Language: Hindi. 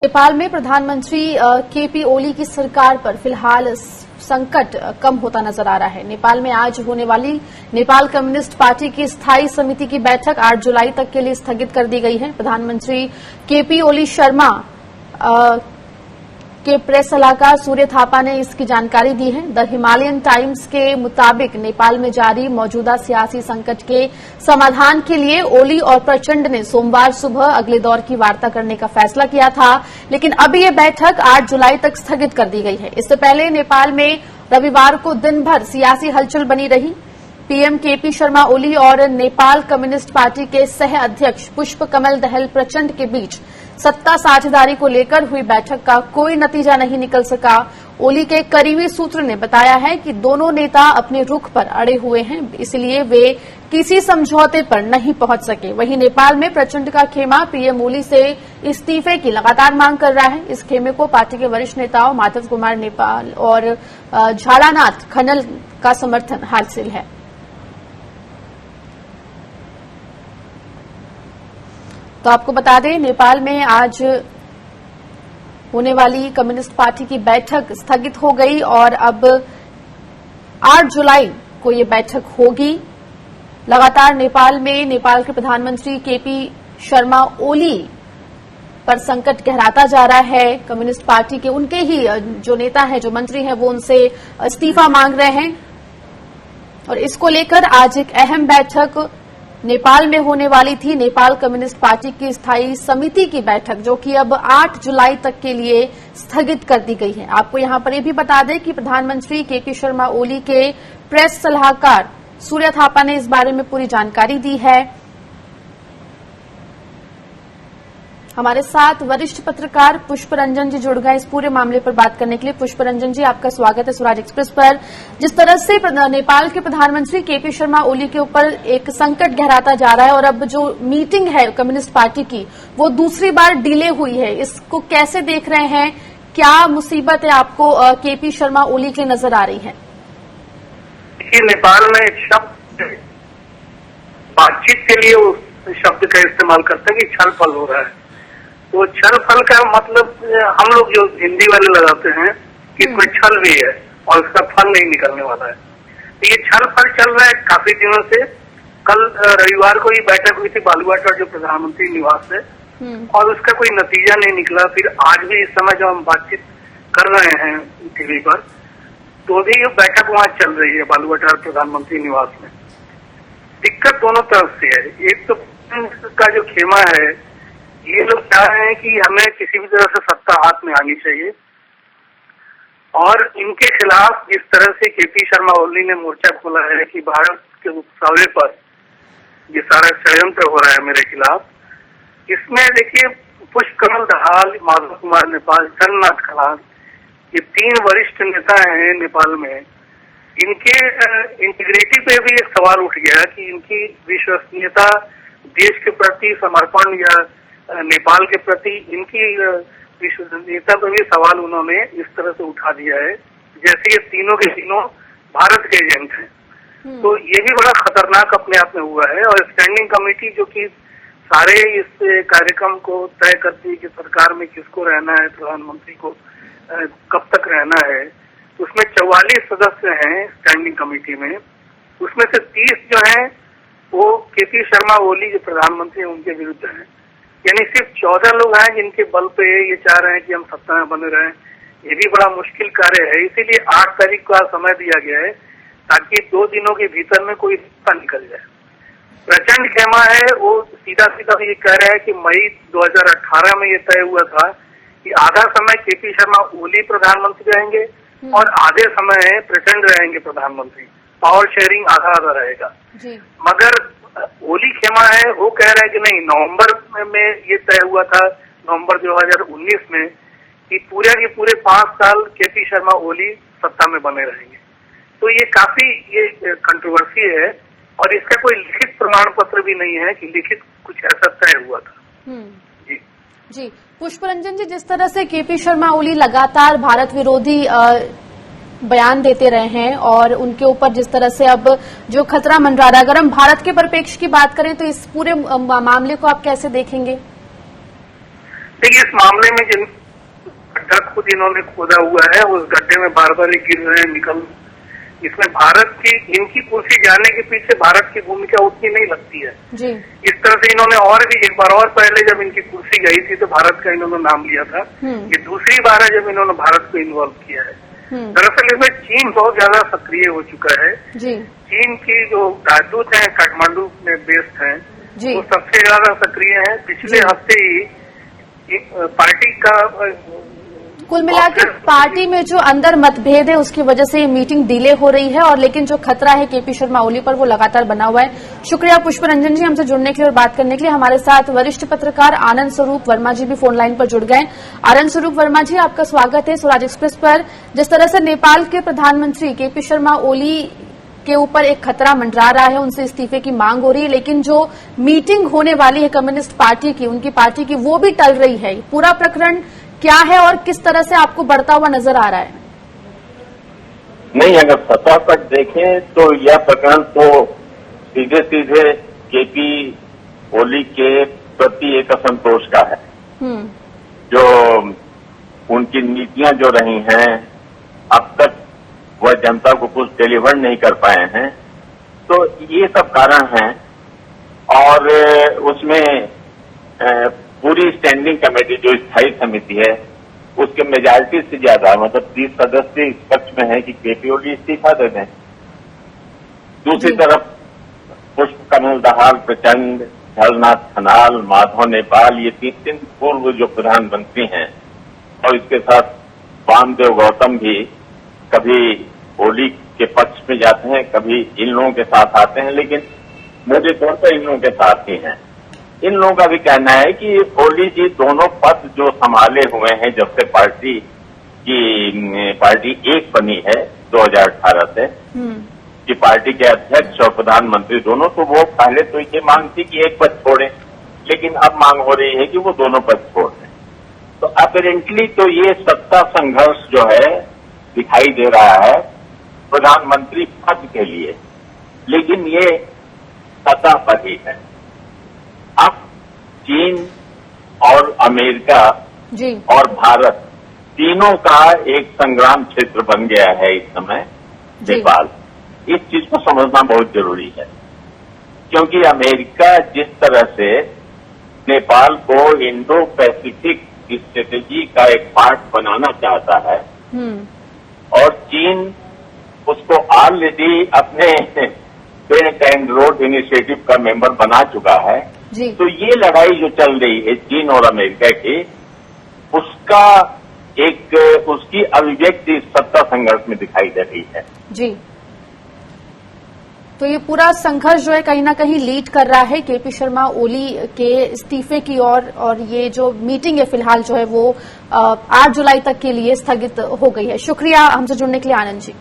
नेपाल में प्रधानमंत्री केपी ओली की सरकार पर फिलहाल संकट कम होता नजर आ रहा है। नेपाल में आज होने वाली नेपाल कम्युनिस्ट पार्टी की स्थायी समिति की बैठक 8 जुलाई तक के लिए स्थगित कर दी गई है। प्रधानमंत्री केपी ओली शर्मा के प्रेस सलाहकार सूर्य थापा ने इसकी जानकारी दी है। द हिमालयन टाइम्स के मुताबिक नेपाल में जारी मौजूदा सियासी संकट के समाधान के लिए ओली और प्रचंड ने सोमवार सुबह अगले दौर की वार्ता करने का फैसला किया था, लेकिन अब यह बैठक 8 जुलाई तक स्थगित कर दी गई है। इससे पहले नेपाल में रविवार को दिन भर सियासी हलचल बनी रही। पीएम केपी शर्मा ओली और नेपाल कम्युनिस्ट पार्टी के सह अध्यक्ष पुष्प कमल दहल प्रचंड के बीच सत्ता साझेदारी को लेकर हुई बैठक का कोई नतीजा नहीं निकल सका। ओली के करीबी सूत्र ने बताया है कि दोनों नेता अपने रुख पर अड़े हुए हैं, इसलिए वे किसी समझौते पर नहीं पहुंच सके। वहीं नेपाल में प्रचंड का खेमा पीएम ओली से इस्तीफे की लगातार मांग कर रहा है। इस खेमे को पार्टी के वरिष्ठ नेताओं माधव कुमार नेपाल और झालानाथ खनल का समर्थन हासिल है। तो आपको बता दें, नेपाल में आज होने वाली कम्युनिस्ट पार्टी की बैठक स्थगित हो गई और अब 8 जुलाई को ये बैठक होगी। लगातार नेपाल में नेपाल के प्रधानमंत्री केपी शर्मा ओली पर संकट गहराता जा रहा है। कम्युनिस्ट पार्टी के उनके ही जो नेता हैं, जो मंत्री हैं, वो उनसे इस्तीफा मांग रहे हैं और इसको लेकर आज एक अहम बैठक नेपाल में होने वाली थी। नेपाल कम्युनिस्ट पार्टी की स्थायी समिति की बैठक, जो कि अब 8 जुलाई तक के लिए स्थगित कर दी गई है। आपको यहां पर यह भी बता दें कि प्रधानमंत्री केपी शर्मा ओली के प्रेस सलाहकार सूर्य थापा ने इस बारे में पूरी जानकारी दी है। हमारे साथ वरिष्ठ पत्रकार पुष्परंजन जी जुड़ गए इस पूरे मामले पर बात करने के लिए। पुष्परंजन जी, आपका स्वागत है स्वराज एक्सप्रेस पर। जिस तरह से नेपाल के प्रधानमंत्री केपी शर्मा ओली के ऊपर एक संकट गहराता जा रहा है और अब जो मीटिंग है कम्युनिस्ट पार्टी की, वो दूसरी बार डिले हुई है, इसको कैसे देख रहे हैं? क्या मुसीबत है आपको केपी शर्मा ओली की नजर आ रही है? नेपाल में एक शब्द बातचीत के लिए उस शब्द का इस्तेमाल करते हैं कि छल फल हो रहा है। वो छल फल का मतलब हम लोग जो हिंदी वाले लगाते हैं कि कोई छल भी है और उसका फल नहीं निकलने वाला है। तो ये छल फल चल रहा है काफी दिनों से। कल रविवार को ही बैठक हुई थी बालूघाट जो प्रधानमंत्री निवास से, और उसका कोई नतीजा नहीं निकला। फिर आज भी इस समय जो हम बातचीत कर रहे हैं टीवी पर, तो भी बैठक वहां चल रही है बालूघाट प्रधानमंत्री निवास में। दिक्कत दोनों तरफ से है। एक तो का जो खेमा है, ये लोग चाह रहे हैं कि हमें किसी भी तरह से सत्ता हाथ में आनी चाहिए, और इनके खिलाफ जिस तरह से केपी शर्मा ओली ने मोर्चा खोला है कि भारत के उपसावे पर ये सारा षड्यंत्र हो रहा है मेरे खिलाफ, इसमें देखिए पुष्प कमल दहाल, माधव कुमार नेपाल, झालानाथ खनल, ये 3 वरिष्ठ नेता हैं नेपाल में। इनके इंटीग्रिटी पे भी एक सवाल उठ गया कि इनकी विश्वसनीयता, देश के प्रति समर्पण या नेपाल के प्रति इनकी विश्वसनीयता पर भी सवाल उन्होंने इस तरह से उठा दिया है जैसे ये तीनों के तीनों भारत के एजेंट हैं। तो ये भी बड़ा खतरनाक अपने आप में हुआ है। और स्टैंडिंग कमेटी जो कि सारे इस कार्यक्रम को तय करती है कि सरकार में किसको रहना है, प्रधानमंत्री को कब तक रहना है, उसमें 44 सदस्य हैं स्टैंडिंग कमेटी में। उसमें से 30 जो हैं वो केपी शर्मा ओली जो प्रधानमंत्री हैं उनके विरुद्ध हैं। यानी सिर्फ 14 लोग हैं जिनके बल पे ये चाह रहे हैं कि हम सत्ता में बने रहें। ये भी बड़ा मुश्किल कार्य है। इसीलिए 8 तारीख का समय दिया गया है ताकि 2 दिनों के भीतर में कोई सत्ता निकल जाए। प्रचंड खेमा है, वो सीधा सीधा ये कह रहा है कि मई 2018 में ये तय हुआ था कि आधा समय केपी शर्मा ओली प्रधानमंत्री रहेंगे और आधे समय प्रचंड रहेंगे प्रधानमंत्री। पावर शेयरिंग आधा आधा रहेगा। मगर ओली खेमा है, वो कह रहा है कि नहीं, नवंबर में ये तय हुआ था, नवंबर 2019 में, कि पूरे के पूरे 5 साल केपी शर्मा ओली सत्ता में बने रहेंगे। तो ये काफी ये कंट्रोवर्सी है और इसका कोई लिखित प्रमाण पत्र भी नहीं है कि लिखित कुछ ऐसा तय हुआ था। जी पुष्परंजन जी, जिस तरह से केपी शर्मा ओली लगातार भारत विरोधी बयान देते रहे हैं और उनके ऊपर जिस तरह से अब जो खतरा मंडरा रहा है, अगर हम भारत के परिप्रेक्ष्य की बात करें तो इस पूरे मामले को आप कैसे देखेंगे? देखिए, इस मामले में जिन गड्ढा खुद इन्होंने खोदा हुआ है, उस गड्ढे में बार बार गिर रहे हैं, निकल, इसमें भारत की, इनकी कुर्सी जाने के पीछे भारत की भूमिका उतनी नहीं लगती है जी। इस तरह से इन्होंने और भी एक बार और पहले जब इनकी कुर्सी गई थी तो भारत का इन्होंने नाम लिया था। ये दूसरी बार है जब इन्होंने भारत को इन्वॉल्व किया है। दरअसल इसमें चीन बहुत ज्यादा सक्रिय हो चुका है जी। चीन की जो राजदूत हैं काठमांडू में बेस्ड हैं वो सबसे ज्यादा सक्रिय हैं। पिछले हफ्ते ही पार्टी का कुल मिलाकर पार्टी में जो अंदर मतभेद है उसकी वजह से ये मीटिंग डिले हो रही है, और लेकिन जो खतरा है केपी शर्मा ओली पर वो लगातार बना हुआ है। शुक्रिया पुष्परंजन जी हमसे जुड़ने के लिए और बात करने के लिए। हमारे साथ वरिष्ठ पत्रकार आनंद स्वरूप वर्मा जी भी फोन लाइन पर जुड़ गए। आनंद स्वरूप वर्मा जी, आपका स्वागत है स्वराज एक्सप्रेस पर। जिस तरह से नेपाल के प्रधानमंत्री केपी शर्मा ओली के ऊपर एक खतरा मंडरा रहा है, उनसे इस्तीफे की मांग हो रही है, लेकिन जो मीटिंग होने वाली है कम्युनिस्ट पार्टी की, उनकी पार्टी की, वो भी टल रही है। पूरा प्रकरण क्या है और किस तरह से आपको बढ़ता हुआ नजर आ रहा है? नहीं, अगर सतह पर देखें तो यह प्रकरण तो सीधे सीधे केपी ओली के प्रति एक असंतोष का है। जो उनकी नीतियां जो रही हैं अब तक वह जनता को कुछ डिलीवर नहीं कर पाए हैं, तो ये सब कारण हैं। और उसमें पूरी स्टैंडिंग कमेटी जो स्थायी समिति है उसके मेजॉरिटी से ज्यादा, मतलब 30 सदस्य इस पक्ष में है कि केपी ओली इस्तीफा दे दें। दूसरी तरफ पुष्प कमल दहाल प्रचंड, झलनाथ खनाल, माधव नेपाल, ये तीन पूर्व जो प्रधानमंत्री हैं, और इसके साथ वामदेव गौतम भी कभी ओली के पक्ष में जाते हैं, कभी इन लोगों के साथ आते हैं, लेकिन मोटे तौर पर इन लोगों के साथ ही हैं। इन लोगों का भी कहना है कि ओली जी दोनों पद जो संभाले हुए हैं जब से पार्टी एक बनी है 2018 से, कि पार्टी के अध्यक्ष और प्रधानमंत्री दोनों, तो वो पहले तो ये मांग थी कि एक पद छोड़ें, लेकिन अब मांग हो रही है कि वो दोनों पद छोड़ दें। तो अपेरेंटली तो ये सत्ता संघर्ष जो है दिखाई दे रहा है प्रधानमंत्री पद के लिए, लेकिन ये सतह पर ही है। अब चीन और अमेरिका जी और भारत तीनों का एक संग्राम क्षेत्र बन गया है इस समय नेपाल। इस चीज को समझना बहुत जरूरी है, क्योंकि अमेरिका जिस तरह से नेपाल को इंडो पैसिफिक स्ट्रेटेजी का एक पार्ट बनाना चाहता है, और चीन उसको ऑलरेडी अपने बेल्ट एंड रोड इनिशिएटिव का मेंबर बना चुका है, तो ये लड़ाई जो चल रही है चीन और अमेरिका की, उसका उसकी अभिव्यक्ति सत्ता संघर्ष में दिखाई दे रही है। जी, तो ये पूरा संघर्ष जो है कहीं ना कहीं लीड कर रहा है केपी शर्मा ओली के इस्तीफे की ओर, और ये जो मीटिंग है फिलहाल जो है वो 8 जुलाई तक के लिए स्थगित हो गई है। शुक्रिया हमसे जुड़ने के लिए आनंद जी।